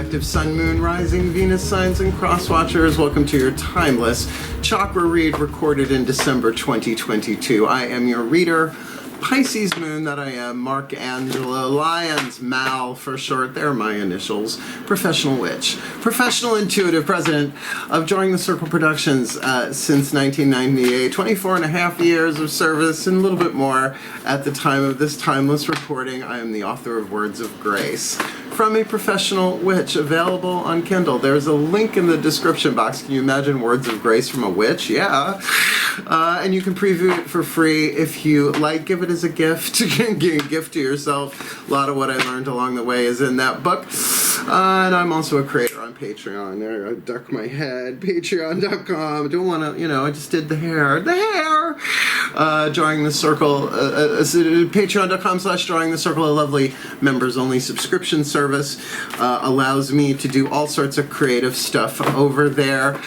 Collective Sun, Moon, Rising, Venus signs, and cross watchers. Welcome to your Timeless Chakra Read recorded in December 2022. I am your reader, Pisces Moon that I am, Mark Angelo, Lyons, Mal for short, they're my initials, professional witch, professional intuitive, president of Joining the Circle Productions since 1998, 24 and a half years of service and a little bit more at the time of this timeless recording. I am the author of Words of Grace from a Professional Witch, available on Kindle. There's a link in the description box. Can you imagine Words of Grace from a witch? Yeah. And you can preview it for free if you like. Give it as a gift. Give a gift to yourself. A lot of what I learned along the way is in that book. And I'm also a creator on Patreon. There, I duck my head. Patreon.com. Don't want to, I just did the hair. Drawing the Circle. Patreon.com/Drawing the Circle, a lovely members-only subscription service. Allows me to do all sorts of creative stuff over there.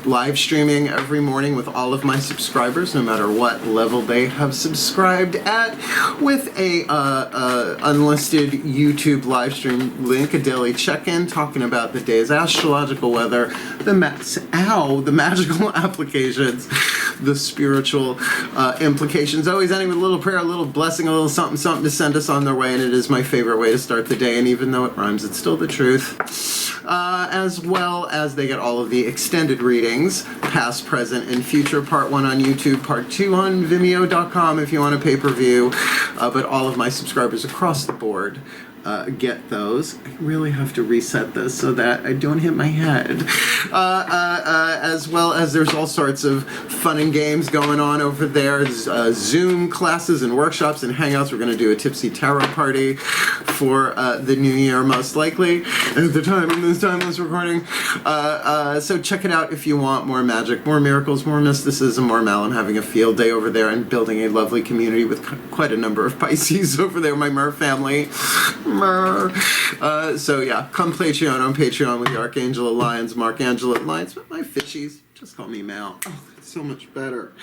Live streaming every morning with all of my subscribers, no matter what level they have subscribed at, with a unlisted YouTube live stream link, a daily check-in talking about the day's astrological weather, the magical applications, the spiritual implications, always ending with a little prayer, a little blessing, a little something to send us on their way, and it is my favorite way to start the day, and even though it rhymes, it's still the truth. As well as they get all of the extended readings, past, present, and future, part 1 on YouTube, part 2 on Vimeo.com if you want a pay-per-view, but all of my subscribers across the board get those. I really have to reset this so that I don't hit my head. As well as there's all sorts of fun and games going on over there. Zoom classes and workshops and hangouts. We're going to do a Tipsy Tarot party for the new year, most likely, at the time of this timeless recording. So check it out if you want more magic, more miracles, more mysticism, more Mal. I'm having a field day over there and building a lovely community with quite a number of Pisces over there, my Myr family. So yeah, come Patreon on Patreon with the Archangel Lyons, Mark Angelo Lyons, but my fishies, just call me Mal. Oh, it's so much better.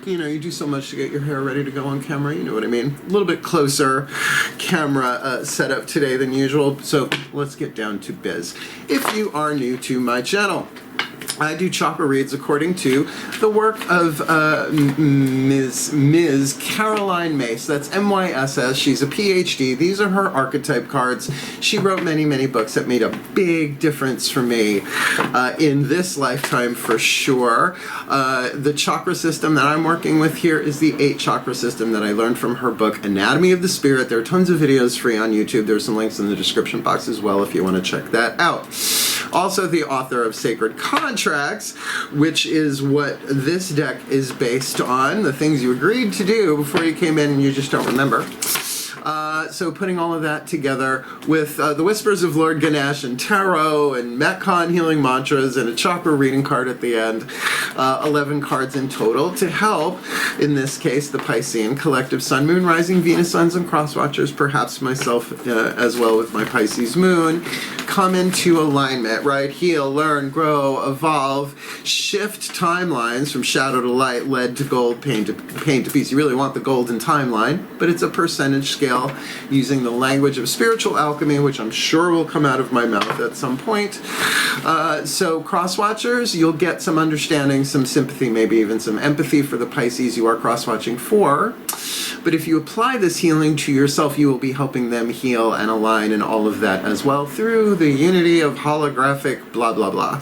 You do so much to get your hair ready to go on camera, you know what I mean? A little bit closer camera setup today than usual, so let's get down to biz. If you are new to my channel, I do chakra reads according to the work of Ms. Caroline Myss. That's M-Y-S-S. She's a PhD. These are her archetype cards. She wrote many, many books that made a big difference for me in this lifetime for sure. The chakra system that I'm working with here is the 8-chakra system that I learned from her book, Anatomy of the Spirit. There are tons of videos free on YouTube. There's some links in the description box as well if you want to check that out. Also the author of Sacred Contracts, which is what this deck is based on, the things you agreed to do before you came in and you just don't remember. So putting all of that together with the Whispers of Lord Ganesh and Tarot and Metcon healing mantras and a chakra reading card at the end, 11 cards in total to help, in this case, the Piscean Collective Sun, Moon, Rising, Venus signs, and cross watchers, perhaps myself as well with my Pisces Moon, come into alignment, right? Heal, learn, grow, evolve, shift timelines from shadow to light, lead to gold, pain to peace. You really want the golden timeline, but it's a percentage scale using the language of spiritual alchemy, which I'm sure will come out of my mouth at some point. So cross watchers, you'll get some understanding, some sympathy, maybe even some empathy for the Pisces you are cross watching for. But if you apply this healing to yourself, you will be helping them heal and align and all of that as well through the unity of holographic blah, blah, blah.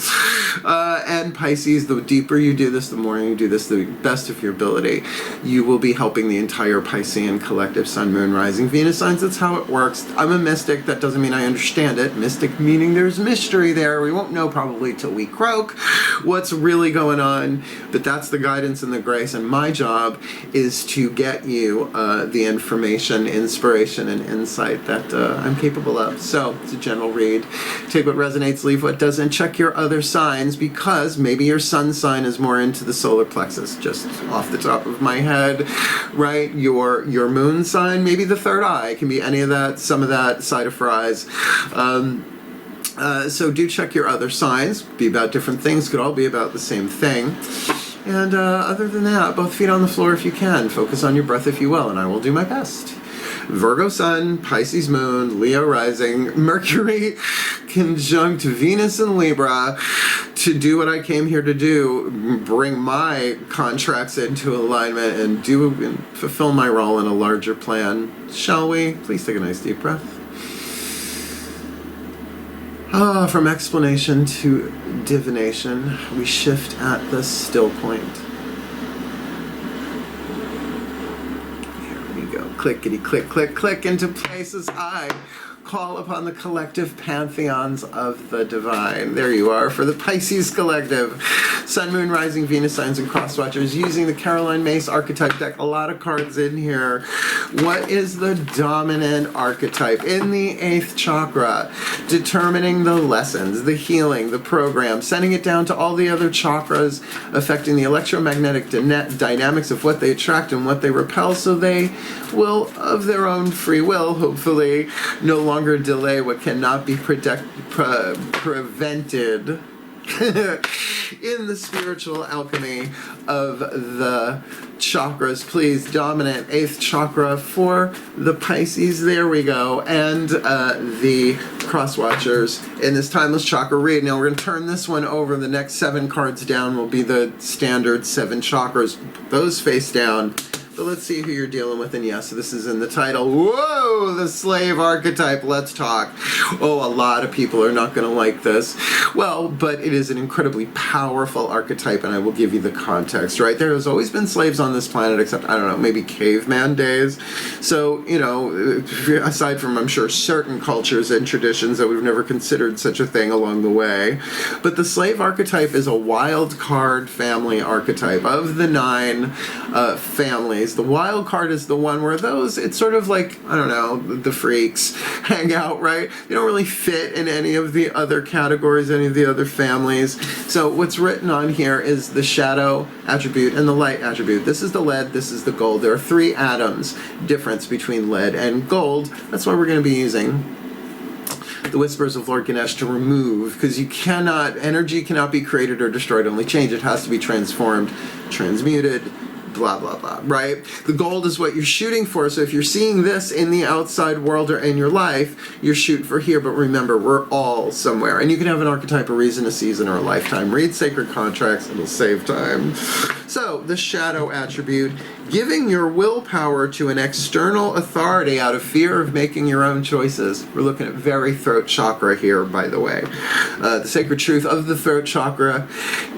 And Pisces, the deeper you do this, the more you do this, the best of your ability, you will be helping the entire Piscean Collective Sun, Moon, Rising, Venus signs. That's how it works. I'm a mystic. That doesn't mean I understand it. Mystic meaning there's mystery there. We won't know probably till we croak what's really going on, but that's the guidance and the grace, and my job is to get you the information, inspiration, and insight that I'm capable of. So it's a general read. Take what resonates, leave what doesn't. Check your other signs, because maybe your sun sign is more into the solar plexus, just off the top of my head, right? Your moon sign, maybe the third eye, can be any of that, some of that, side of fries. So do check your other signs. Be about different things, could all be about the same thing. And other than that, both feet on the floor if you can. Focus on your breath if you will, and I will do my best. Virgo Sun, Pisces Moon, Leo Rising, Mercury conjunct Venus and Libra to do what I came here to do, bring my contracts into alignment and fulfill my role in a larger plan. Shall we? Please take a nice deep breath. From explanation to divination, we shift at the still point. Here we go. Clickety click, click, click into places I call upon the collective pantheons of the divine. There you are for the Pisces collective. Sun, Moon, Rising, Venus signs, and crosswatchers using the Caroline Myss archetype deck. A lot of cards in here. What is the dominant archetype in the 8th chakra? Determining the lessons, the healing, the program, sending it down to all the other chakras, affecting the electromagnetic dynamics of what they attract and what they repel, so they will, of their own free will, hopefully, no longer delay what cannot be prevented in the spiritual alchemy of the chakras. Please, dominant 8th chakra for the Pisces. There we go. And the crosswatchers in this Timeless Chakra Read. Now we're going to turn this one over. The next 7 cards down will be the standard 7 chakras. Those face down. But let's see who you're dealing with, and yes, this is in the title. Whoa, the slave archetype, let's talk. Oh, a lot of people are not gonna like this. Well, but it is an incredibly powerful archetype, and I will give you the context, right? There has always been slaves on this planet, except, I don't know, maybe caveman days. So, you know, aside from, I'm sure, certain cultures and traditions that we've never considered such a thing along the way. But the slave archetype is a wild card family archetype. Of the 9 families, the wild card is the one where it's sort of like, I don't know, the freaks hang out, right? They don't really fit in any of the other categories, any of the other families. So what's written on here is the shadow attribute and the light attribute. This is the lead, this is the gold. There are 3 atoms difference between lead and gold. That's why we're going to be using the Whispers of Lord Ganesh to remove, because energy cannot be created or destroyed, only change. It has to be transformed, transmuted, blah, blah, blah, right? The gold is what you're shooting for. So if you're seeing this in the outside world or in your life, you're shooting for here. But remember, we're all somewhere. And you can have an archetype, a reason, a season, or a lifetime. Read sacred contracts. It'll save time. So the shadow attribute, giving your willpower to an external authority out of fear of making your own choices. We're looking at very throat chakra here, by the way. The sacred truth of the throat chakra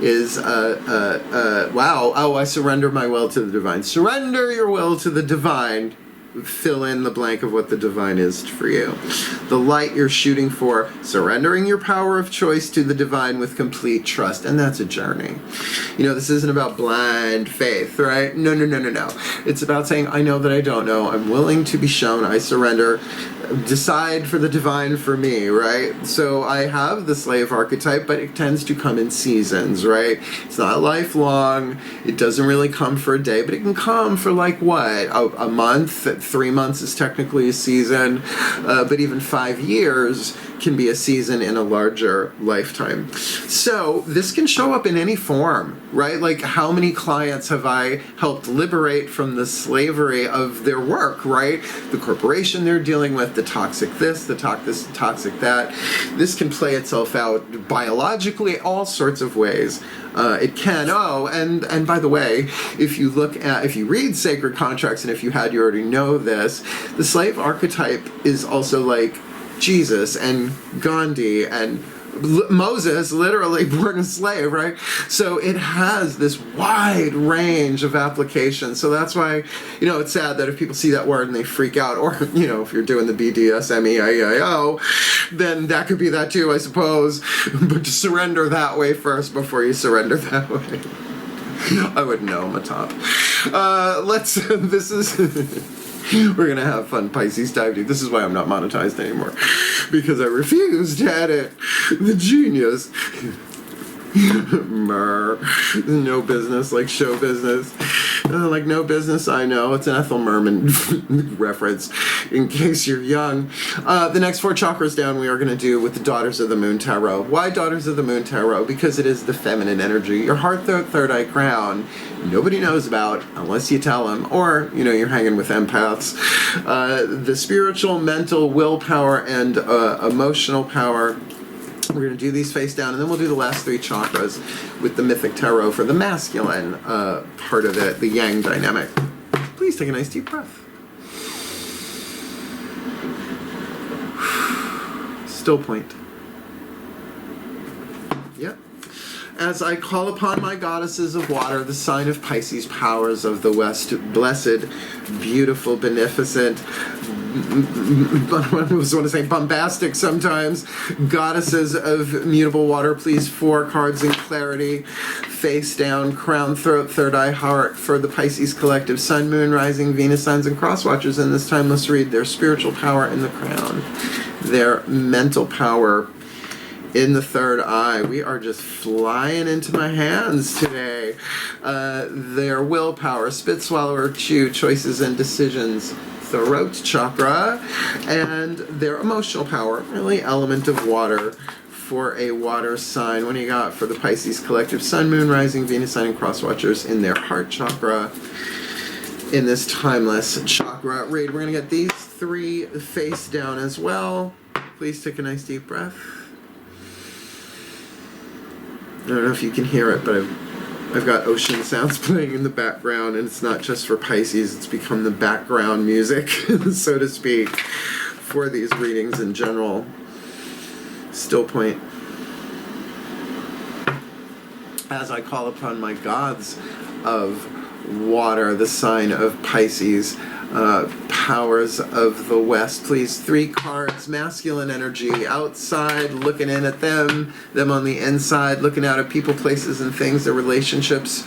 is, wow, oh, I surrender my will to the divine. Surrender your will to the divine. Fill in the blank of what the divine is for you. The light you're shooting for, surrendering your power of choice to the divine with complete trust. And that's a journey. You know, this isn't about blind faith, right? No. It's about saying, I know that I don't know. I'm willing to be shown. I surrender. Decide for the divine for me, right? So I have the slave archetype, but it tends to come in seasons, right? It's not lifelong. It doesn't really come for a day, but it can come for like what? A month? 3 months is technically a season, but even 5 years can be a season in a larger lifetime. So this can show up in any form, right? Like, how many clients have I helped liberate from the slavery of their work, right? The corporation they're dealing with, the toxic this, the toxic that. This can play itself out biologically, all sorts of ways. It can. Oh, and by the way, if you read sacred contracts, and if you already know this, the slave archetype is also like Jesus and Gandhi and Moses, literally born a slave, right? So it has this wide range of applications. So that's why, you know, it's sad that if people see that word and they freak out, or, you know, if you're doing the BDSMEIO, then that could be that too, I suppose. But to surrender that way first before you surrender that way. I wouldn't know, I'm a top. We're going to have fun Pisces time, dude. This is why I'm not monetized anymore. Because I refuse to edit the genius. No business like show business. Like No Business I Know. It's an Ethel Merman reference, in case you're young. The next 4 chakras down we are going to do with the Daughters of the Moon Tarot. Why Daughters of the Moon Tarot? Because it is the feminine energy. Your heart, third eye crown, nobody knows about unless you tell them, or, you know, you're hanging with empaths. The spiritual, mental, willpower, and emotional power. We're going to do these face down, and then we'll do the last 3 chakras with the Mythic Tarot for the masculine part of it, the yang dynamic. Please take a nice deep breath. Still point. Yep. As I call upon my goddesses of water, the sign of Pisces, powers of the West, blessed, beautiful, beneficent, I almost want to say bombastic sometimes, goddesses of mutable water, please 4 cards in clarity, face down, crown, throat, third eye, heart, for the Pisces collective, sun, moon, rising, Venus signs, and cross watchers in this timeless read, their spiritual power in the crown, their mental power in the third eye. We are just flying into my hands today. Their willpower, spit, swallow, or chew, choices and decisions, throat chakra, and their emotional power, really element of water for a water sign. What do you got for the Pisces collective, sun, moon, rising, Venus sign, and cross watchers in their heart chakra in this timeless chakra read? We're going to get these 3 face down as well. Please take a nice deep breath. I don't know if you can hear it, but I've got ocean sounds playing in the background, and it's not just for Pisces, it's become the background music, so to speak, for these readings in general. Still point. As I call upon my gods of water, the sign of Pisces, powers of the West, please 3 cards, masculine energy, outside looking in at them on the inside, looking out at people, places, and things, their relationships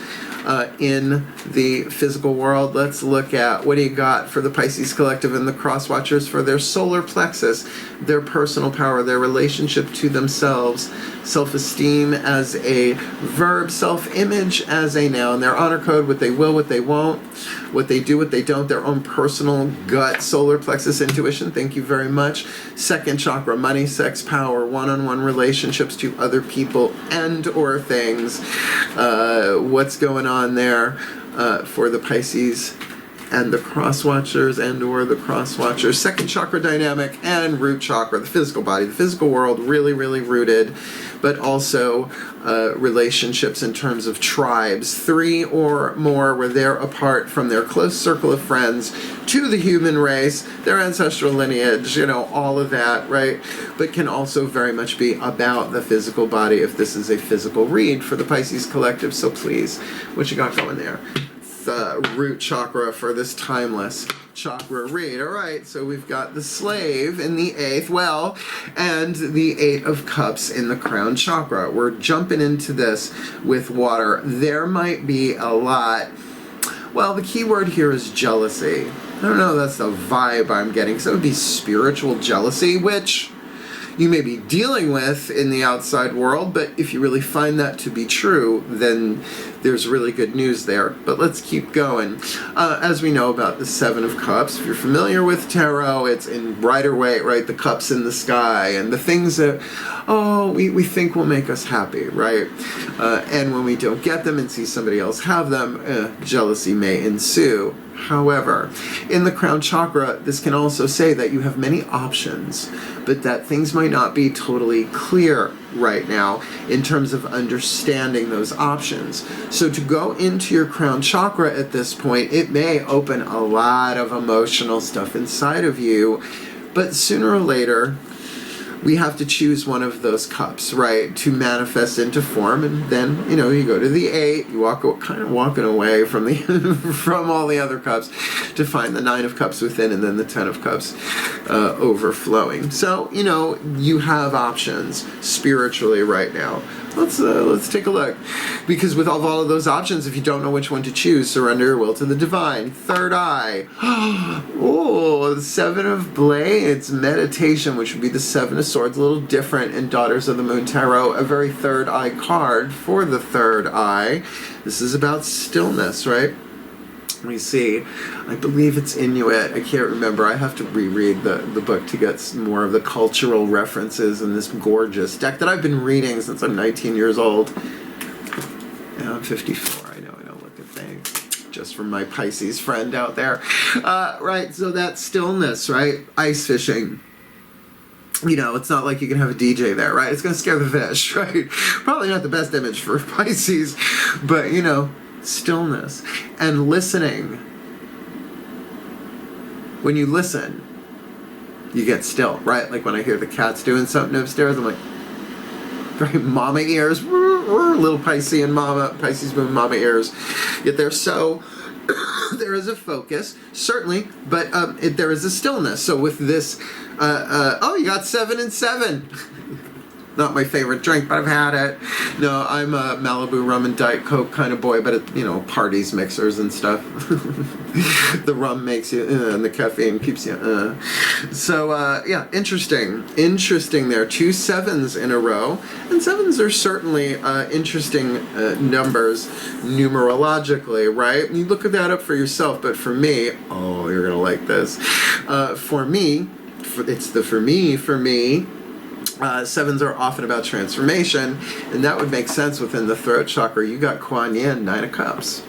in the physical world. Let's look at, what do you got for the Pisces collective and the cross watchers for their solar plexus, their personal power, their relationship to themselves, self-esteem as a verb, self-image as a noun, their honor code, what they will, what they won't, what they do, what they don't, their own personal gut, solar plexus, intuition, thank you very much. Second chakra, money, sex, power, one-on-one relationships to other people and or things. What's going on there for the Pisces and the cross watchers and or the cross watchers? Second chakra dynamic and root chakra, the physical body, the physical world, really, really rooted, but also relationships in terms of tribes. 3 or more where they're apart from their close circle of friends to the human race, their ancestral lineage, you know, all of that, right? But can also very much be about the physical body if this is a physical read for the Pisces collective. So please, what you got going there? The root chakra for this timeless chakra read. All right, so we've got the slave in the 8th, well, and the 8 of cups in the crown chakra. We're jumping into this with water. There might be a lot, well, the key word here is jealousy. I don't know, that's the vibe I'm getting. So it would be spiritual jealousy, which you may be dealing with in the outside world, but if you really find that to be true, then there's really good news there. But let's keep going. As we know about the 7 of Cups, if you're familiar with tarot, it's in Rider Waite, right? The cups in the sky and the things that, we think will make us happy, right? And when we don't get them and see somebody else have them, jealousy may ensue. However, in the crown chakra, this can also say that you have many options, but that things might not be totally clear right now in terms of understanding those options. So to go into your crown chakra at this point, it may open a lot of emotional stuff inside of you, but sooner or later, we have to choose one of those cups, right, to manifest into form, and then, you know, you go to the 8, you kind of walking away from the from all the other cups to find the 9 of Cups within, and then the 10 of Cups overflowing. So, you know, you have options spiritually right now. Let's take a look, because with all of those options, if you don't know which one to choose, surrender your will to the divine. Third eye. Oh, the 7 of Blades, meditation, which would be the 7 of Swords, a little different in Daughters of the Moon Tarot, a very third eye card for the third eye. This is about stillness, right? Let me see. I believe it's Inuit. I can't remember. I have to reread the book to get more of the cultural references in this gorgeous deck that I've been reading since I'm 19 years old. Yeah, I'm 54. I know I don't look at things. Just from my Pisces friend out there. Right, so that stillness, right? Ice fishing. You know, it's not like you can have a DJ there, right? It's going to scare the fish, right? Probably not the best image for Pisces, but, you know, stillness and listening. When you listen, you get still, right? Like when I hear the cats doing something upstairs, I'm like, right, mama ears, little Piscean mama, Pisces moon mama ears. Yet they're so, there is a focus, certainly, but there is a stillness. So with this, oh, you got 7 and 7. Not my favorite drink, but I've had it. No, I'm a Malibu rum and Diet Coke kind of boy, but it, you know, parties, mixers and stuff. The rum makes you, and the caffeine keeps you, So, yeah, interesting. Interesting there. 2 7s in a row. And 7s are certainly interesting numbers numerologically, right? You look at that up for yourself, but for me, oh, you're going to like this. For me, it's the for me, 7s are often about transformation, and that would make sense within the throat chakra. You got Kuan Yin, 9 of Cups.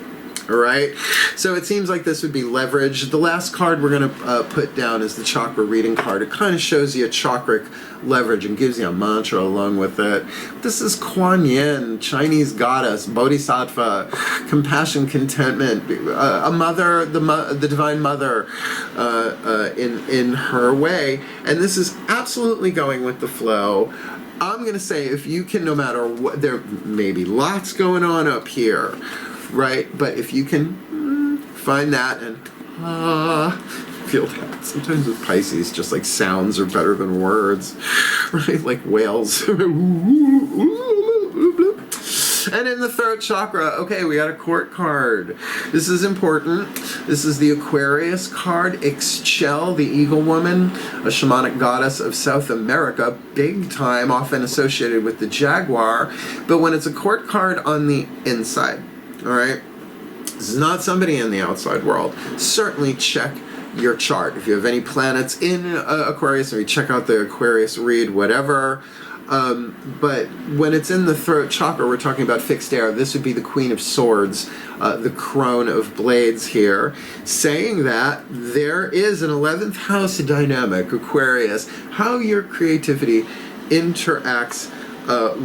All right, so it seems like this would be leverage. The last card we're going to put down is the chakra reading card. It kind of shows you a chacric leverage and gives you a mantra along with it. This is Kuan Yin, Chinese goddess, bodhisattva, compassion, contentment, a mother, the divine mother in her way. And this is absolutely going with the flow. I'm going to say if you can, no matter what, there may be lots going on up here, right? But if you can find that and feel that. Sometimes with Pisces, just like sounds are better than words, right? Like whales. And in the throat chakra, okay, we got a court card. This is important. This is the Aquarius card. Ixchel, the eagle woman, a shamanic goddess of South America, big time, often associated with the jaguar. But when it's a court card on the inside, all right, this is not somebody in the outside world. Certainly check your chart. If you have any planets in Aquarius, or you check out the Aquarius read, whatever. But when it's in the throat chakra, we're talking about fixed air. This would be the Queen of Swords, the Crone of Blades here, saying that there is an 11th house dynamic, Aquarius, how your creativity interacts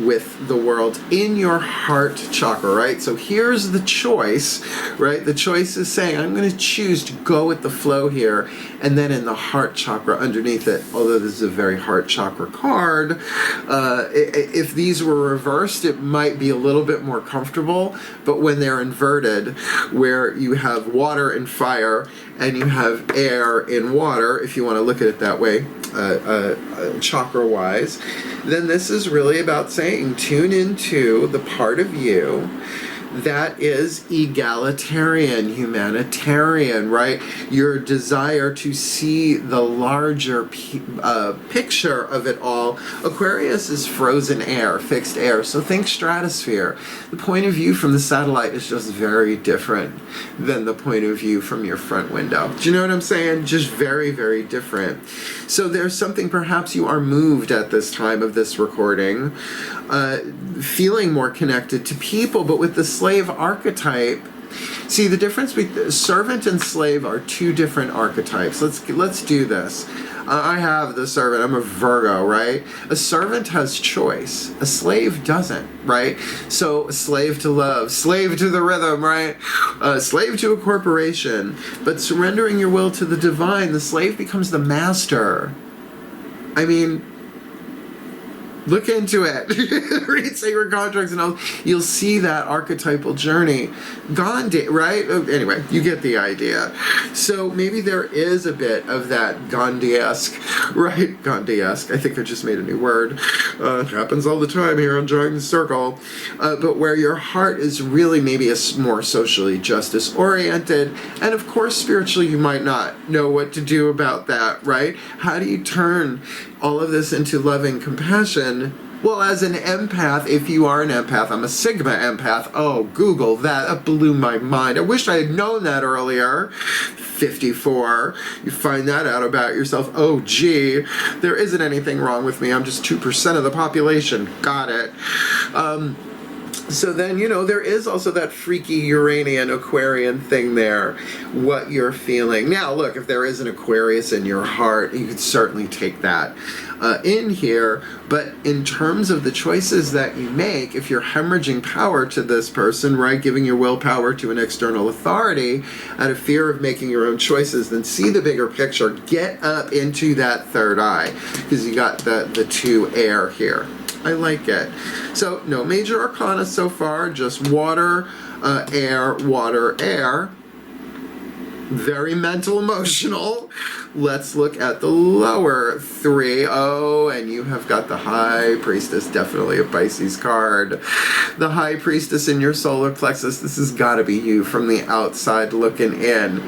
with the world in your heart chakra, right? So here's the choice, right? The choice is saying, I'm going to choose to go with the flow here, and then in the heart chakra underneath it, although this is a very heart chakra card, if these were reversed, it might be a little bit more comfortable, but when they're inverted, where you have water and fire, and you have air in water, if you want to look at it that way, chakra-wise, then this is really about saying tune into the part of you that is egalitarian, humanitarian, right? Your desire to see the larger picture of it all. Aquarius is frozen air, fixed air, so think stratosphere. The point of view from the satellite is just very different than the point of view from your front window. Do you know what I'm saying? Just very, very different. So there's something, perhaps you are moved at this time of this recording, feeling more connected to people, but with the slave archetype. See, the difference between servant and slave are 2 different archetypes. Let's do this. I have the servant. I'm a Virgo, right? A servant has choice. A slave doesn't, right? So a slave to love, slave to the rhythm, right? Slave to a corporation. But surrendering your will to the divine, the slave becomes the master. I mean, look into it. Read sacred contracts and all. You'll see that archetypal journey. Gandhi, right? Anyway, you get the idea. So maybe there is a bit of that Gandhi-esque, right? Gandhi-esque. I think I just made a new word. It happens all the time here on Drawing the Circle. But where your heart is really maybe more socially justice-oriented. And of course, spiritually, you might not know what to do about that, right? How do you turn all of this into loving compassion Well, as an empath, if you are an empath, I'm a Sigma empath. Oh, Google that. That blew my mind. I wish I had known that earlier. 54. You find that out about yourself. Oh, gee, there isn't anything wrong with me. I'm just 2% of the population. Got it. So then, there is also that freaky Uranian Aquarian thing there, what you're feeling. Now, look, if there is an Aquarius in your heart, you could certainly take that in here. But in terms of the choices that you make, if you're hemorrhaging power to this person, right, giving your willpower to an external authority out of fear of making your own choices, then see the bigger picture. Get up into that third eye, because you got the 2 air here. I like it. So no major arcana so far, just water, air, water, air. Very mental, emotional. Let's look at the lower 3. Oh, and you have got the High Priestess, definitely a Pisces card. The High Priestess in your solar plexus, this has got to be you from the outside looking in.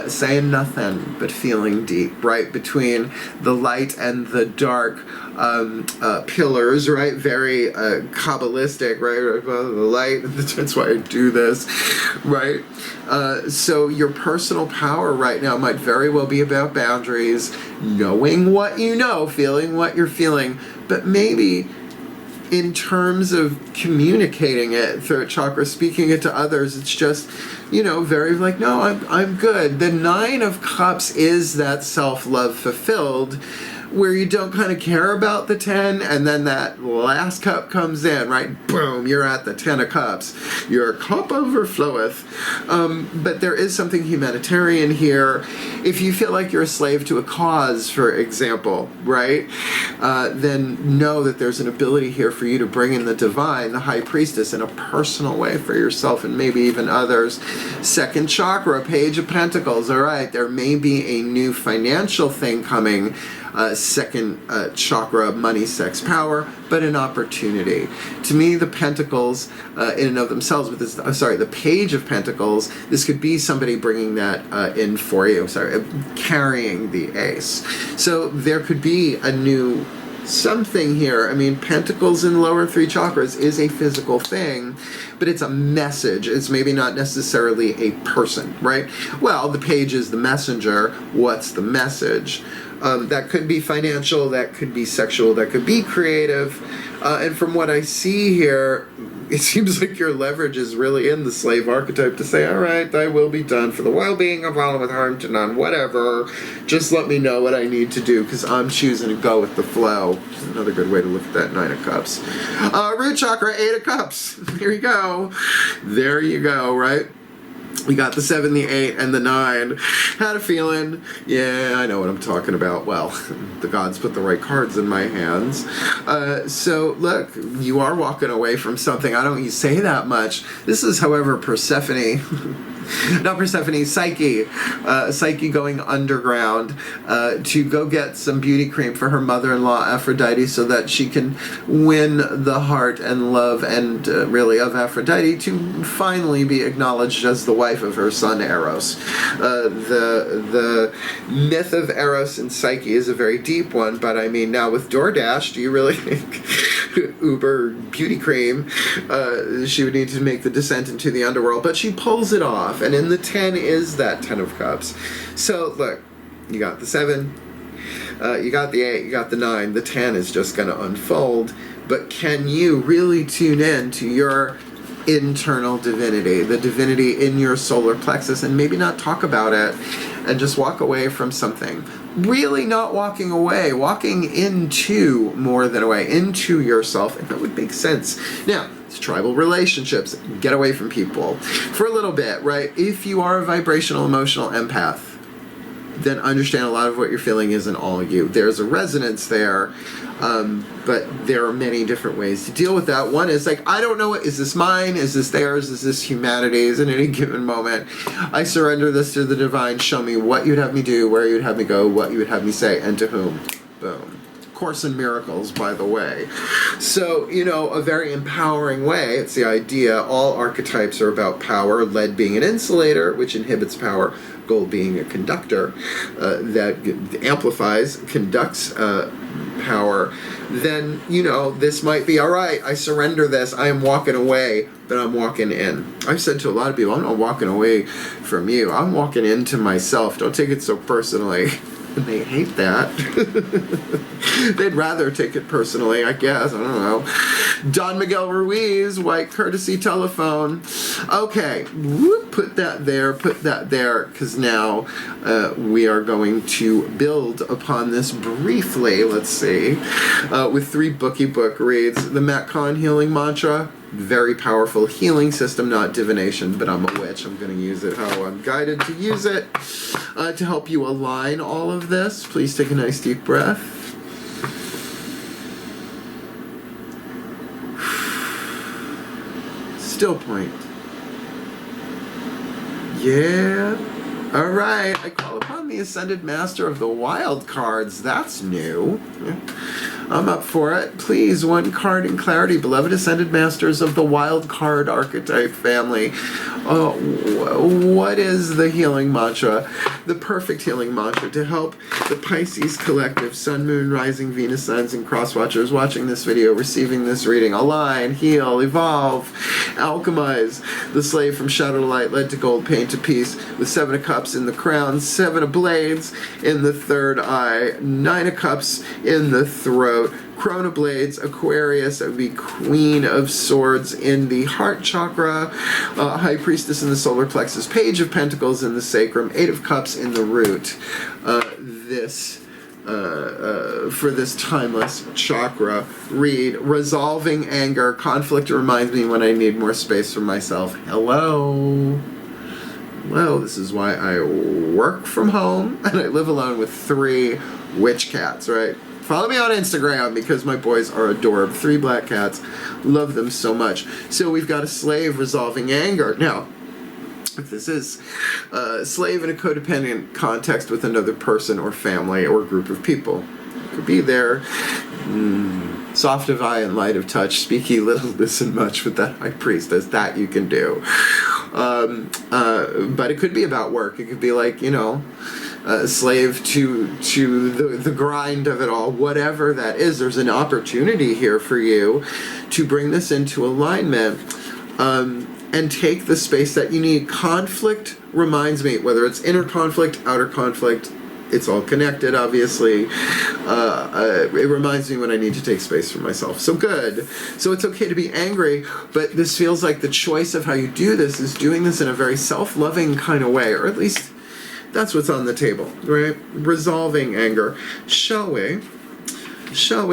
Saying nothing, but feeling deep, right? Between the light and the dark pillars, right? Very Kabbalistic, right? Well, the light, that's why I do this, right? So your personal power right now might very well be about boundaries, knowing what you know, feeling what you're feeling, but maybe in terms of communicating it, third chakra, speaking it to others, it's just, very like, no, I'm good. The 9 of Cups is that self-love fulfilled, where you don't kind of care about the 10, and then that last cup comes in, right? Boom, you're at the 10 of Cups. Your cup overfloweth. But there is something humanitarian here. If you feel like you're a slave to a cause, for example, right? Then know that there's an ability here for you to bring in the divine, the High Priestess, in a personal way for yourself and maybe even others. Second chakra, Page of Pentacles. All right, there may be a new financial thing coming. Second chakra, money, sex, power, but an opportunity. To me, the Pentacles in and of themselves, with this, the Page of Pentacles, this could be somebody bringing that in for you, carrying the Ace. So there could be a new something here. I mean, Pentacles in lower 3 chakras is a physical thing, but it's a message. It's maybe not necessarily a person, right? Well, the Page is the messenger. What's the message? That could be financial, that could be sexual, that could be creative. And from what I see here, it seems like your leverage is really in the slave archetype to say, all right, thy will be done for the well-being of all with harm to none, whatever. Just let me know what I need to do, because I'm choosing to go with the flow. Which is another good way to look at that 9 of Cups. Root chakra, 8 of Cups. Here you go. There you go, right? We got the 7, the 8, and the 9. Had a feeling, yeah, I know what I'm talking about. Well, the gods put the right cards in my hands. So, look, you are walking away from something. I don't say that much. This is, however, Persephone. Not Persephone, Psyche. Psyche going underground to go get some beauty cream for her mother-in-law, Aphrodite, so that she can win the heart and love and really of Aphrodite to finally be acknowledged as the wife of her son, Eros. The myth of Eros and Psyche is a very deep one, but I mean, now with DoorDash, do you really think Uber beauty cream, she would need to make the descent into the underworld? But she pulls it off. And in the 10 is that 10 of Cups. So, look, you got the 7, you got the 8, you got the 9. The 10 is just going to unfold. But can you really tune in to your internal divinity, the divinity in your solar plexus, and maybe not talk about it and just walk away from something? Really not walking away, walking into more than away, into yourself, and that would make sense. Now, tribal relationships, get away from people for a little bit, right? If you are a vibrational emotional empath, then understand a lot of what you're feeling isn't all you. There's a resonance there, but there are many different ways to deal with that. One is like, I don't know, is this mine? Is this theirs? Is this humanity's? In any given moment, I surrender this to the divine. Show me what you'd have me do, where you'd have me go, what you would have me say, and to whom. Boom. Course in Miracles, by the way. So, a very empowering way. It's the idea. All archetypes are about power, lead being an insulator, which inhibits power, gold being a conductor that amplifies, conducts power, then, you know, this might be, all right, I surrender this, I am walking away, but I'm walking in. I've said to a lot of people, I'm not walking away from you, I'm walking into myself. Don't take it so personally. And they hate that. They'd rather take it personally, I guess. I don't know. Don Miguel Ruiz, white courtesy telephone. Okay, whoop, put that there, because now we are going to build upon this briefly, let's see, with 3 bookie book reads. The Matt Kahn healing mantra. Very powerful healing system, not divination, but I'm a witch. I'm going to use it how I'm guided to use it. To help you align all of this, please take a nice deep breath. Still point. Yeah. All right. I call upon the Ascended Master of the Wild Cards. That's new. Yeah. I'm up for it. Please, 1 card in clarity. Beloved Ascended Masters of the Wild Card Archetype family. What is the healing mantra? The perfect healing mantra to help the Pisces collective, Sun, Moon, Rising, Venus signs, and cross-watchers watching this video, receiving this reading. Align, heal, evolve, alchemize. The slave from shadow to light, led to gold, pain to peace. With 7 of Cups in the crown, 7 of Blades in the third eye, 9 of Cups in the throat. Crown of Blades, Aquarius, that would be Queen of Swords in the heart chakra, High Priestess in the solar plexus, Page of Pentacles in the sacrum, 8 of Cups in the root. For this Timeless Chakra Read, resolving anger, conflict reminds me when I need more space for myself. Hello. Well, this is why I work from home and I live alone with 3 witch cats, right? Follow me on Instagram because my boys are adorable. 3 black cats. Love them so much. So we've got a slave resolving anger. Now, if this is a slave in a codependent context with another person or family or group of people, it could be there. Soft of eye and light of touch, speak ye little, listen much with that high priestess. That you can do. But it could be about work. It could be like, you know, a slave to the grind of it all, whatever that is. There's an opportunity here for you to bring this into alignment and take the space that you need. Conflict reminds me, whether it's inner conflict, outer conflict, it's all connected, obviously. It reminds me when I need to take space for myself. So good. So it's okay to be angry, but this feels like the choice of how you do this is doing this in a very self-loving kind of way, or at least that's what's on the table, right? Resolving anger. Shall we?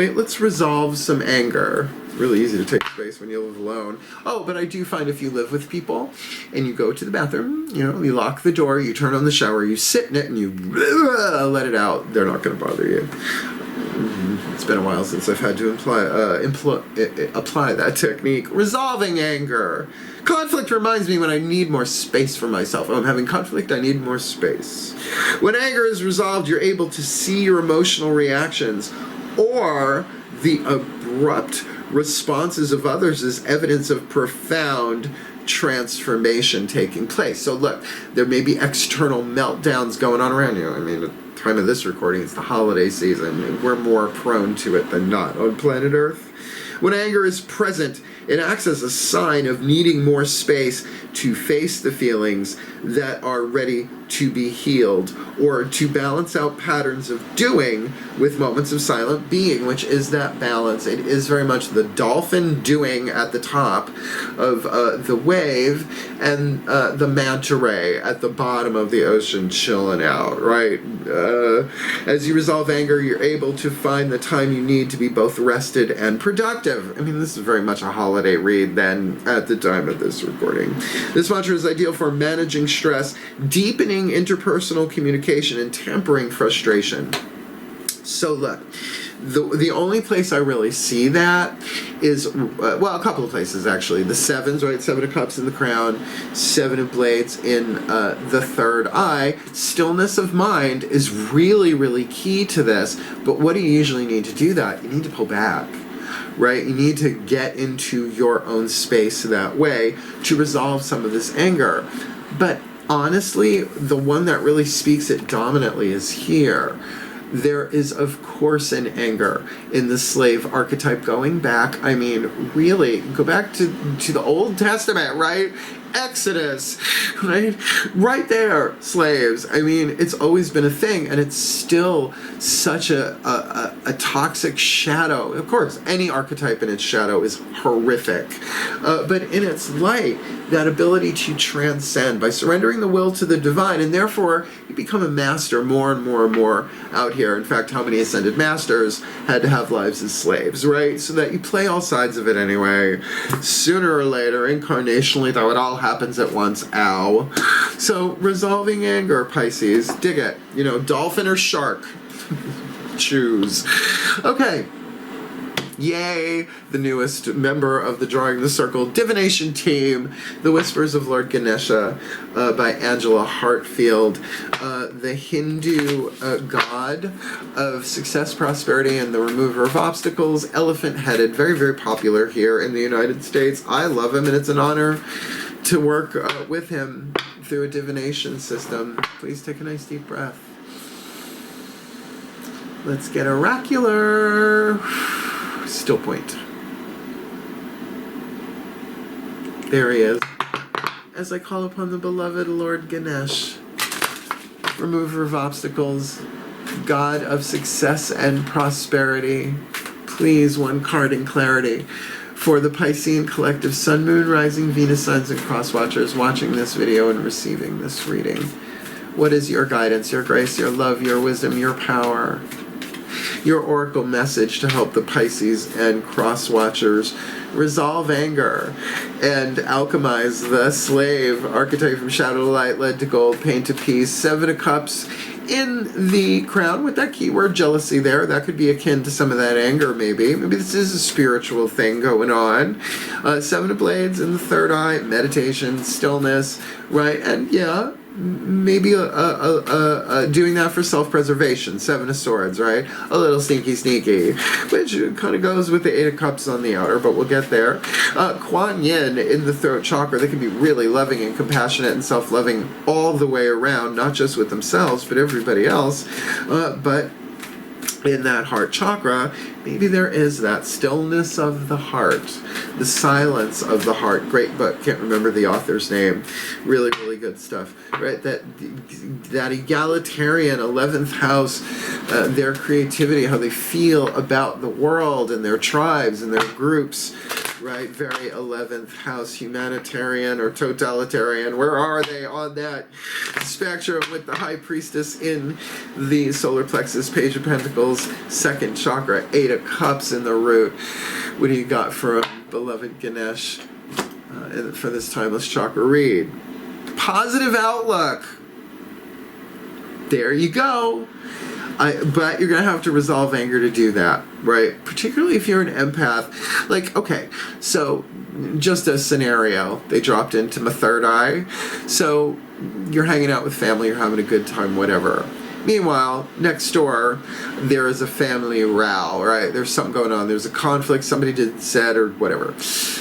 Let's resolve some anger. Really easy to take space when you live alone. Oh, but I do find if you live with people and you go to the bathroom, you know, you lock the door, you turn on the shower, you sit in it and you let it out, they're not going to bother you. It's been a while since I've had to apply that technique. Resolving anger. Conflict reminds me when I need more space for myself. Oh, I'm having conflict, I need more space. When anger is resolved, you're able to see your emotional reactions or the abrupt responses of others as evidence of profound transformation taking place. So look, there may be external meltdowns going on around you. I mean, at the time of this recording, it's the holiday season. We're more prone to it than not on planet Earth. When anger is present, it acts as a sign of needing more space to face the feelings that are ready to be healed, or to balance out patterns of doing with moments of silent being, which is that balance. It is very much the dolphin doing at the top of the wave, and the manta ray at the bottom of the ocean chilling out, right? As you resolve anger, you're able to find the time you need to be both rested and productive. I mean, this is very much a holiday read then at the time of this recording. This mantra is ideal for managing stress, deepening interpersonal communication, and tempering frustration. So look, the only place I really see that is, well, a couple of places actually. The 7s, right? 7 of Cups in the crown, 7 of Blades in the third eye. Stillness of mind is really, really key to this. But what do you usually need to do that? You need to pull back. Right? You need to get into your own space that way to resolve some of this anger. But honestly, the one that really speaks it dominantly is here. There is, of course, an anger in the slave archetype going back. I mean, really, go back to the Old Testament, right? Exodus, right? Right there, slaves. I mean, it's always been a thing, and it's still such a toxic shadow. Of course, any archetype in its shadow is horrific. But in its light, that ability to transcend by surrendering the will to the divine, and therefore you become a master more and more and more out here. In fact, how many ascended masters had to have lives as slaves, right? So that you play all sides of it anyway. Sooner or later, incarnationally, though, it all happens at once. Ow. So, resolving anger, Pisces. Dig it. You know, dolphin or shark? Choose. Okay. Yay, the newest member of the Drawing the Circle divination team, The Whispers of Lord Ganesha by Angelo Hartfield, the Hindu god of success, prosperity, and the remover of obstacles, elephant-headed, very, very popular here in the United States. I love him, and it's an honor to work with him through a divination system. Please take a nice deep breath. Let's get oracular. Still point. There he is. As I call upon the beloved Lord Ganesh, remover of obstacles, God of success and prosperity, please, one card in clarity for the Piscean collective Sun, Moon, Rising, Venus, Signs, and Cross Watchers watching this video and receiving this reading. What is your guidance, your grace, your love, your wisdom, your power? Your oracle message to help the Pisces and Cross Watchers resolve anger and alchemize the slave archetype from shadow to light, lead to gold, pain to peace, 7 of Cups in the crown with that keyword jealousy there. That could be akin to some of that anger, maybe. Maybe this is a spiritual thing going on. 7 of Blades in the third eye, meditation, stillness, right? And yeah, maybe doing that for self-preservation. 7 of Swords, right? A little sneaky, which kind of goes with the 8 of Cups on the outer, but we'll get there. Kuan Yin in the throat chakra, they can be really loving and compassionate and self-loving all the way around, not just with themselves, but everybody else. But in that heart chakra, maybe there is that stillness of the heart, the silence of the heart. Great book, can't remember the author's name. Really, really good stuff, right? That egalitarian 11th house, their creativity, how they feel about the world and their tribes and their groups, right? Very 11th house, humanitarian or totalitarian. Where are they on that spectrum with the High Priestess in the solar plexus, Page of Pentacles, 2nd chakra, 8 of Cups in the root. What do you got for beloved Ganesh for this Timeless Chakra Read? Positive outlook. There you go. But you're going to have to resolve anger to do that, right? Particularly if you're an empath. Like, okay, so just a scenario. They dropped into my third eye. So you're hanging out with family, you're having a good time, whatever. Meanwhile, next door, there is a family row, right? There's something going on. There's a conflict. Somebody did said or whatever,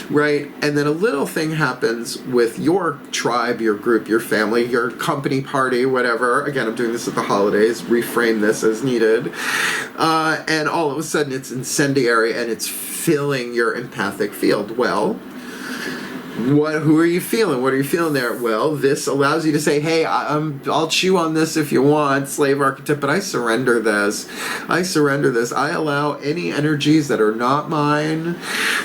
right? And then a little thing happens with your tribe, your group, your family, your company party, whatever. Again, I'm doing this at the holidays. Reframe this as needed. And all of a sudden, it's incendiary and it's filling your empathic field. Well, who are you feeling? What are you feeling there? Well, this allows you to say, hey, I'll chew on this if you want, slave archetype, but I surrender this. I surrender this. I allow any energies that are not mine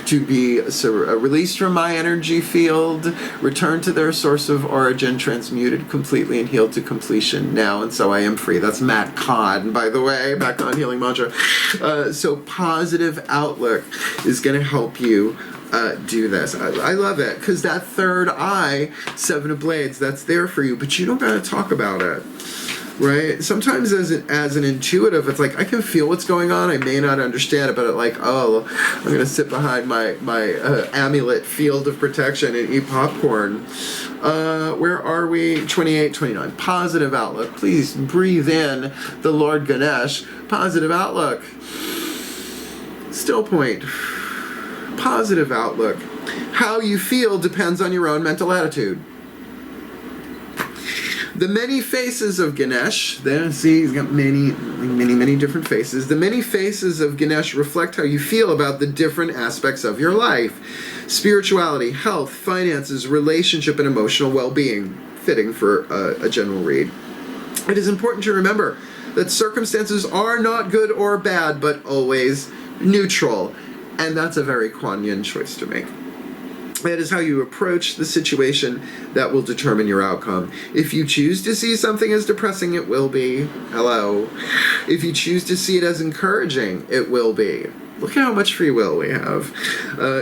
to be released from my energy field, return to their source of origin, transmuted completely and healed to completion now, and so I am free. That's Matt Kahn, by the way, back on Healing Mantra. So positive outlook is going to help you do this. I love it, because that third eye, 7 of Blades, that's there for you, but you don't gotta talk about it, right? Sometimes as an intuitive, it's like, I can feel what's going on, I may not understand it, but like, oh, I'm gonna sit behind my amulet field of protection and eat popcorn. Where are we? 28, 29. Positive outlook. Please breathe in the Lord Ganesh. Positive outlook. Still point. Positive outlook. How you feel depends on your own mental attitude. The many faces of Ganesh. There, see, he's got many different faces. The many faces of Ganesh reflect how you feel about the different aspects of your life. Spirituality, health, finances, relationship, and emotional well-being. Fitting for a general read. It is important to remember that circumstances are not good or bad, but always neutral. And that's a very Kuan Yin choice to make. It is how you approach the situation that will determine your outcome. If you choose to see something as depressing, it will be. Hello. If you choose to see it as encouraging, it will be. Look at how much free will we have.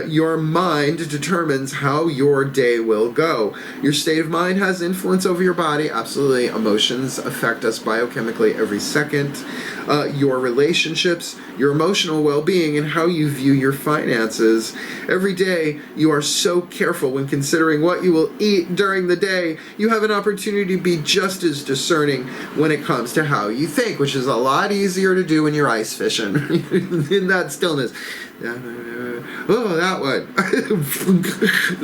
Your mind determines how your day will go. Your state of mind has influence over your body. Absolutely. Emotions affect us biochemically every second. Your relationships, your emotional well-being, and how you view your finances. Every day, you are so careful when considering what you will eat during the day. You have an opportunity to be just as discerning when it comes to how you think, which is a lot easier to do when you're ice fishing. In that stillness. Oh, that one.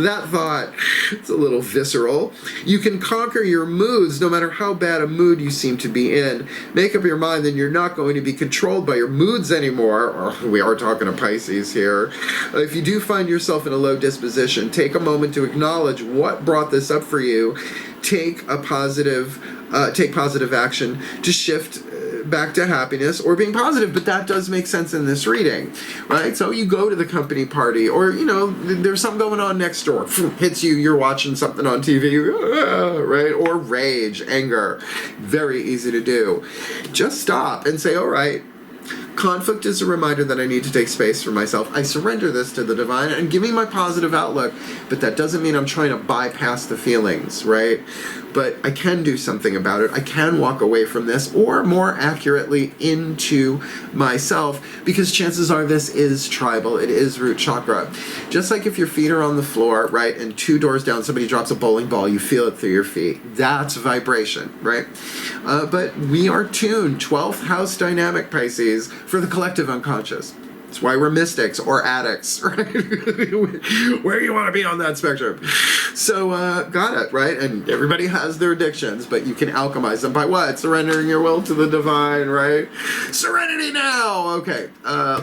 That thought. It's a little visceral. You can conquer your moods no matter how bad a mood you seem to be in. Make up your mind that you're not going to be controlled by your moods anymore. We are talking to Pisces here. If you do find yourself in a low disposition, take a moment to acknowledge what brought this up for you. Take positive action to shift back to happiness or being positive, but that does make sense in this reading, right? So you go to the company party, or there's something going on next door, hits you, you're watching something on TV, right? Or rage, anger, very easy to do. Just stop and say, all right, conflict is a reminder that I need to take space for myself. I surrender this to the divine and give me my positive outlook, but that doesn't mean I'm trying to bypass the feelings, right? But I can do something about it. I can walk away from this, or more accurately, into myself, because chances are this is tribal. It is root chakra. Just like if your feet are on the floor, right, and 2 doors down, somebody drops a bowling ball, you feel it through your feet. That's vibration, right? But we are tuned, 12th house dynamic, Pisces, for the collective unconscious. That's why we're mystics or addicts, right? Where you want to be on that spectrum. So, got it, right? And everybody has their addictions, but you can alchemize them by what? Surrendering your will to the divine, right? Serenity now! Okay,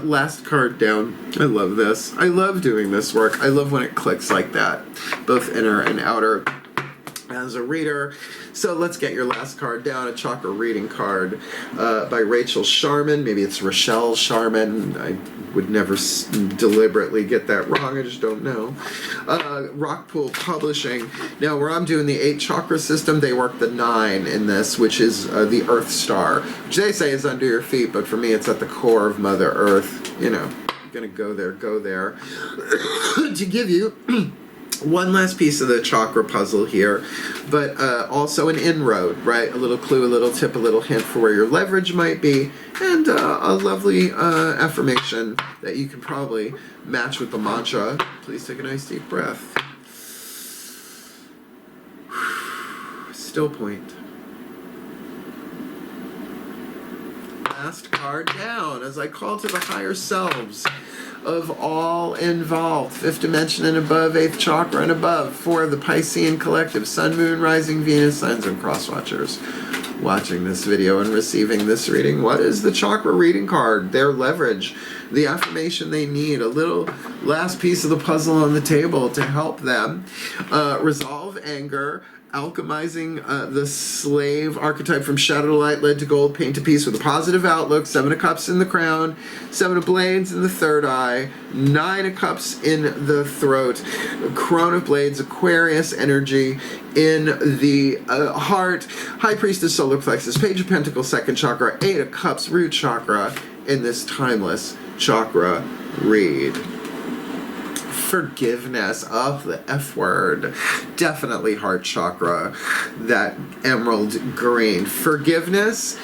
last card down. I love this. I love doing this work. I love when it clicks like that, both inner and outer. As a reader. So let's get your last card down, a chakra reading card by Rachel Sharman. Maybe it's Rochelle Sharman. I would never deliberately get that wrong. I just don't know. Rockpool Publishing. Now, where I'm doing the 8 chakra system, they work the 9 in this, which is the Earth Star, which they say is under your feet, but for me it's at the core of Mother Earth. Gonna go there, to give you one last piece of the chakra puzzle here, but also an inroad, right? A little clue, a little tip, a little hint for where your leverage might be, and a lovely affirmation that you can probably match with the mantra. Please take a nice deep breath. Still point. Last card down as I call to the higher selves of all involved, 5th dimension and above, 8th chakra and above, for the Piscean collective, Sun, Moon, Rising, Venus, signs, and cross-watchers watching this video and receiving this reading. What is the chakra reading card? Their leverage, the affirmation they need, a little last piece of the puzzle on the table to help them resolve anger, alchemizing the slave archetype from shadow to light, lead to gold, paint to peace with a positive outlook, 7 of cups in the crown, 7 of blades in the third eye, 9 of cups in the throat, crown of blades, Aquarius energy in the heart, high priestess, solar plexus, page of pentacles, 2nd chakra, 8 of cups, root chakra in this timeless chakra read. Forgiveness, of the F word, definitely heart chakra, that emerald green. Forgiveness,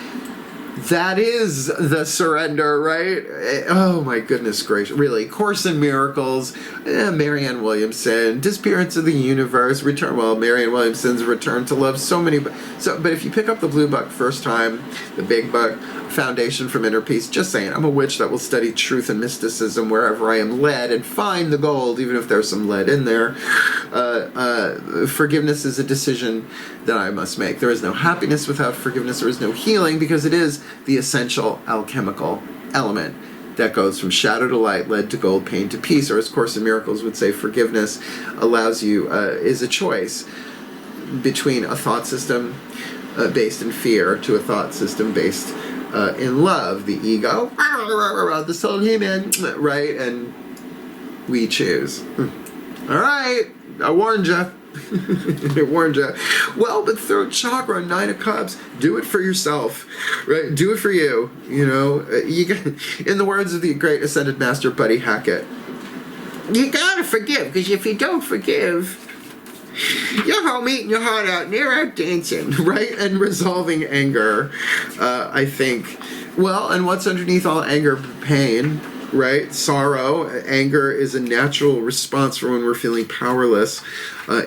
that is the surrender, right? Oh my goodness gracious, really. Course in Miracles, Marianne Williamson, Disappearance of the Universe, Marianne Williamson's Return to Love, but if you pick up the blue book first time, the big book, Foundation from Inner Peace, just saying, I'm a witch that will study truth and mysticism wherever I am led and find the gold, even if there's some lead in there. Forgiveness is a decision that I must make. There is no happiness without forgiveness. There is no healing, because it is the essential alchemical element that goes from shadow to light, lead to gold, pain to peace. Or as Course in Miracles would say, forgiveness allows you, is a choice between a thought system based in fear to a thought system based in love. The ego, the soul human, right? And we choose. All right, I warned you. I warned you. Well, but throat chakra, 9 of Cups, do it for yourself, right? Do it for you. You know, you got, in the words of the great Ascended Master Buddy Hackett, you gotta forgive, because if you don't forgive, you're home eating your heart out and you're out dancing, right? And resolving anger, I think. Well, and what's underneath all anger? Pain, right? Sorrow. Anger is a natural response for when we're feeling powerless,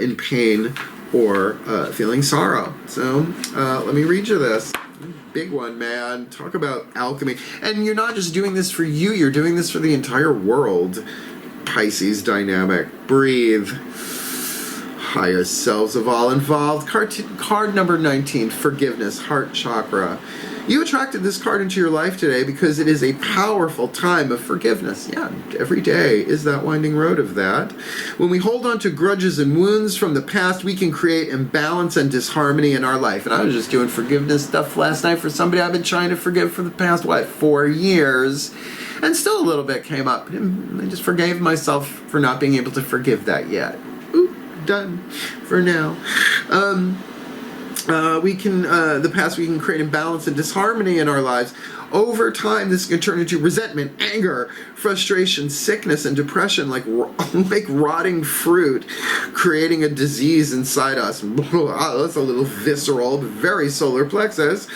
in pain, or feeling sorrow. So let me read you this. Big one, man. Talk about alchemy. And you're not just doing this for you, you're doing this for the entire world. Pisces dynamic. Breathe. Highest selves of all involved. Card number 19, forgiveness, heart chakra. You attracted this card into your life today because it is a powerful time of forgiveness. Yeah, every day is that winding road of that. When we hold on to grudges and wounds from the past, we can create imbalance and disharmony in our life. And I was just doing forgiveness stuff last night for somebody I've been trying to forgive for the past, 4 years? And still a little bit came up. I just forgave myself for not being able to forgive that yet. Done for now. We can, the past, we can create imbalance and disharmony in our lives. Over time, this can turn into resentment, anger, frustration, sickness, and depression, like rotting fruit, creating a disease inside us. That's a little visceral, but very solar plexus.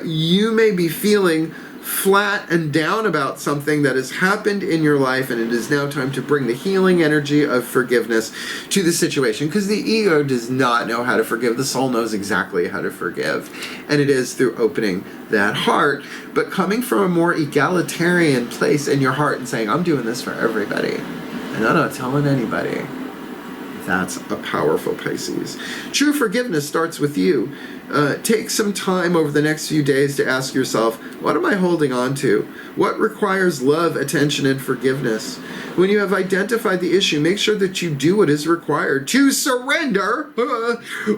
You may be feeling flat and down about something that has happened in your life, and it is now time to bring the healing energy of forgiveness to the situation, because the ego does not know how to forgive. The soul knows exactly how to forgive, and it is through opening that heart, but coming from a more egalitarian place in your heart and saying, I'm doing this for everybody, and I'm not telling anybody. That's a powerful Pisces. True forgiveness starts with you. Take some time over the next few days to ask yourself, what am I holding on to? What requires love, attention, and forgiveness? When you have identified the issue, make sure that you do what is required to surrender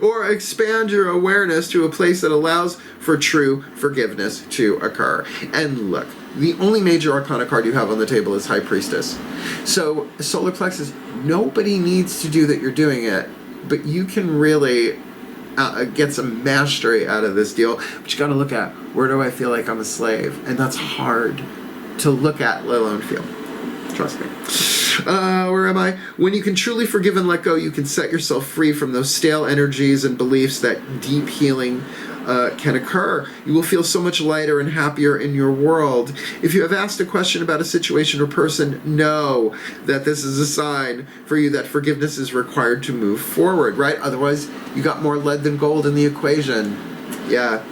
or expand your awareness to a place that allows for true forgiveness to occur. And look, the only major arcana card you have on the table is High Priestess. So solar plexus, nobody needs to do that, you're doing it, but you can really get some mastery out of this deal. But you got to look at, where do I feel like I'm a slave? And that's hard to look at, let alone feel. Trust me. Where am I? When you can truly forgive and let go, you can set yourself free from those stale energies and beliefs. That deep healing can occur. You will feel so much lighter and happier in your world. If you have asked a question about a situation or person, know that this is a sign for you that forgiveness is required to move forward, right? Otherwise, you got more lead than gold in the equation. Yeah,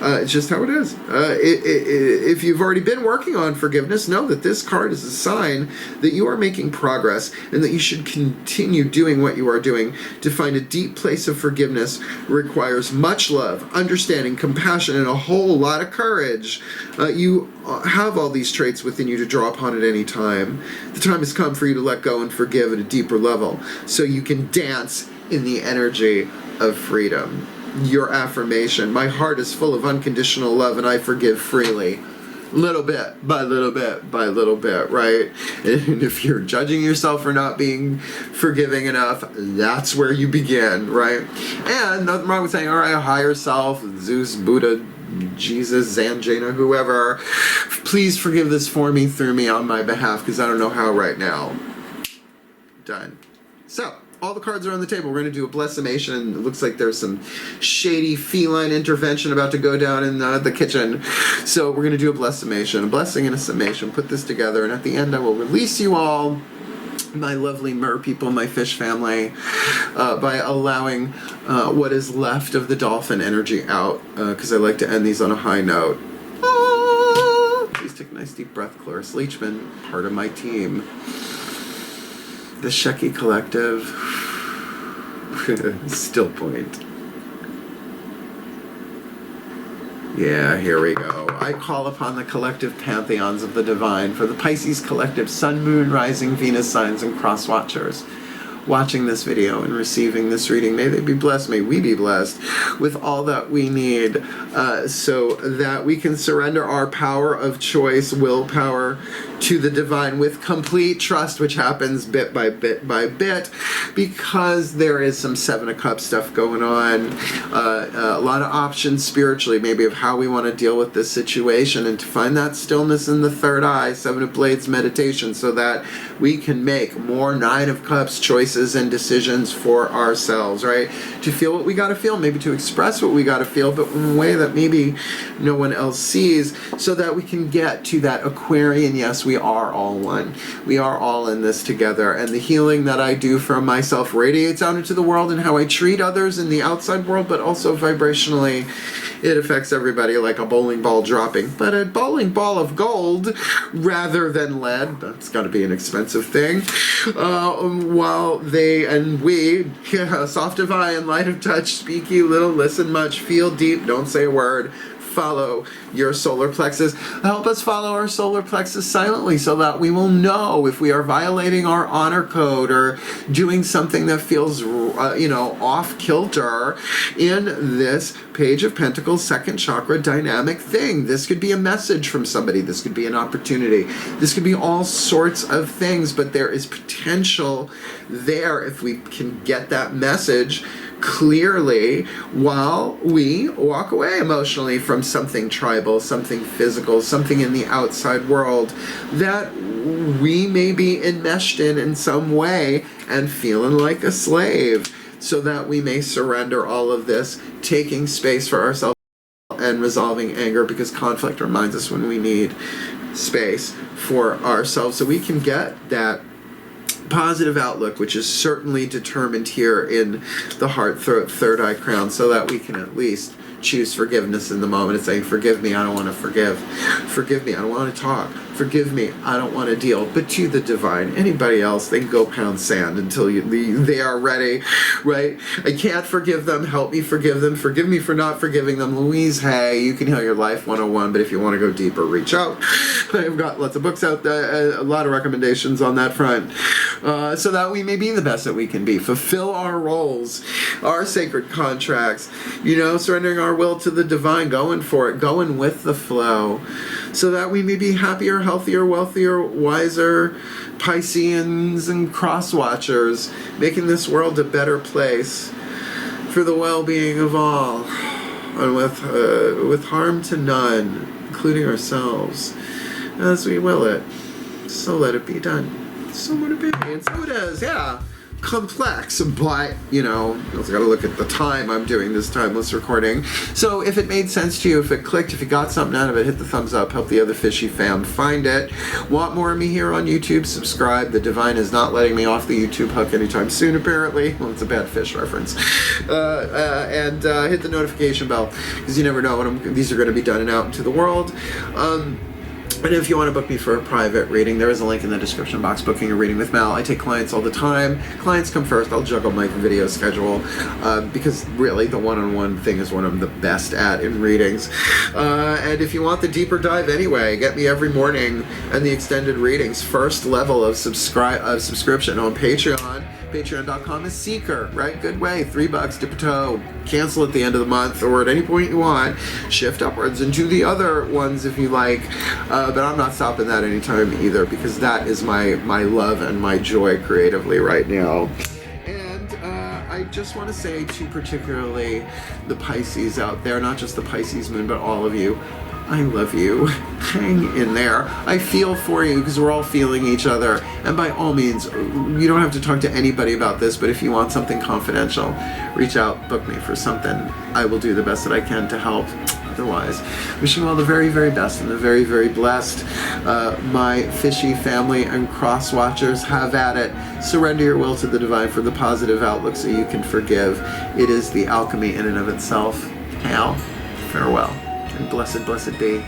it's just how it is. If you've already been working on forgiveness, know that this card is a sign that you are making progress and that you should continue doing what you are doing. To find a deep place of forgiveness requires much love, understanding, compassion, and a whole lot of courage. You have all these traits within you to draw upon at any time. The time has come for you to let go and forgive at a deeper level so you can dance in the energy of freedom. Your affirmation: my heart is full of unconditional love and I forgive freely. Little bit by little bit by little bit, right? And if you're judging yourself for not being forgiving enough, that's where you begin, right? And nothing wrong with saying, all right, higher self, Zeus, Buddha, Jesus, Zanjana, whoever, please forgive this for me, through me, on my behalf, because I don't know how right now. Done. So, all the cards are on the table. We're going to do a blessimation. It looks like there's some shady feline intervention about to go down in the kitchen. So we're going to do a blessimation, a blessing and a summation. Put this together, and at the end I will release you all, my lovely mer people, my fish family, by allowing what is left of the dolphin energy out, because I like to end these on a high note. Please take a nice deep breath. Cloris Leachman, part of my team. The Shecky Collective. Still point. Yeah, here we go. I call upon the collective pantheons of the divine for the Pisces collective sun, moon, rising, Venus signs, and cross watchers watching this video and receiving this reading. May they be blessed, may we be blessed with all that we need, so that we can surrender our power of choice, willpower, to the divine with complete trust, which happens bit by bit by bit, because there is some Seven of Cups stuff going on, a lot of options spiritually, maybe of how we want to deal with this situation, and to find that stillness in the third eye, Seven of Blades meditation, so that we can make more Nine of Cups choices and decisions for ourselves, right? To feel what we got to feel, maybe to express what we got to feel, but in a way that maybe no one else sees, so that we can get to that Aquarian, yes, we are all one. We are all in this together, and the healing that I do from myself radiates out into the world, and how I treat others in the outside world, but also vibrationally, it affects everybody like a bowling ball dropping. But a bowling ball of gold rather than lead, that's got to be an expensive thing, while they and we, soft of eye and light of touch, speak ye little, listen much, feel deep, don't say a word, follow your solar plexus. Help us follow our solar plexus silently, so that we will know if we are violating our honor code or doing something that feels off kilter in this Page of Pentacles second chakra dynamic thing. This could be a message from somebody, this could be an opportunity, this could be all sorts of things, but there is potential there if we can get that message clearly while we walk away emotionally from something tribal, something physical, something in the outside world that we may be enmeshed in some way and feeling like a slave, so that we may surrender all of this, taking space for ourselves and resolving anger, because conflict reminds us when we need space for ourselves, so we can get that positive outlook, which is certainly determined here in the heart, throat, third eye crown, so that we can at least choose forgiveness in the moment and saying, forgive me, I don't want to forgive. Forgive me, I don't want to talk. Forgive me, I don't want to deal. But to the divine, anybody else, they can go pound sand until they are ready, right? I can't forgive them. Help me forgive them. Forgive me for not forgiving them. Louise Hay, You Can Heal Your Life 101, but if you want to go deeper, reach out. I've got lots of books out there, a lot of recommendations on that front, so that we may be the best that we can be. Fulfill our roles, our sacred contracts, surrendering our will to the divine, going for it, going with the flow, so that we may be happier, healthier, wealthier, wiser Pisceans and cross watchers, making this world a better place for the well-being of all, and with harm to none, including ourselves, as we will it. So let it be done. So let it be, and so it is. Yeah. Complex, but I've got to look at the time I'm doing this timeless recording. So if it made sense to you, if it clicked, if you got something out of it, hit the thumbs up, help the other fishy fam find it. Want more of me here on YouTube? Subscribe. The divine is not letting me off the YouTube hook anytime soon, apparently. Well, it's a bad fish reference. And hit the notification bell, because you never know when these are going to be done and out into the world. And if you want to book me for a private reading, there is a link in the description box, booking a reading with Mal. I take clients all the time. Clients come first. I'll juggle my video schedule, because really the one-on-one thing is what I'm the best at in readings. And if you want the deeper dive anyway, get me every morning and the extended readings. First level of subscription on Patreon. Patreon.com is Seeker, right? Good way. $3, dip a toe. Cancel at the end of the month or at any point you want. Shift upwards and do the other ones if you like. But I'm not stopping that anytime either, because that is my love and my joy creatively right now. And I just want to say to particularly the Pisces out there, not just the Pisces moon, but all of you, I love you. Hang in there. I feel for you, because we're all feeling each other. And by all means, you don't have to talk to anybody about this, but if you want something confidential, reach out, book me for something. I will do the best that I can to help. Otherwise, wishing you all the very, very best and the very, very blessed. My fishy family and cross watchers, have at it. Surrender your will to the divine for the positive outlook so you can forgive. It is the alchemy in and of itself. Hail, farewell. And blessed, blessed be.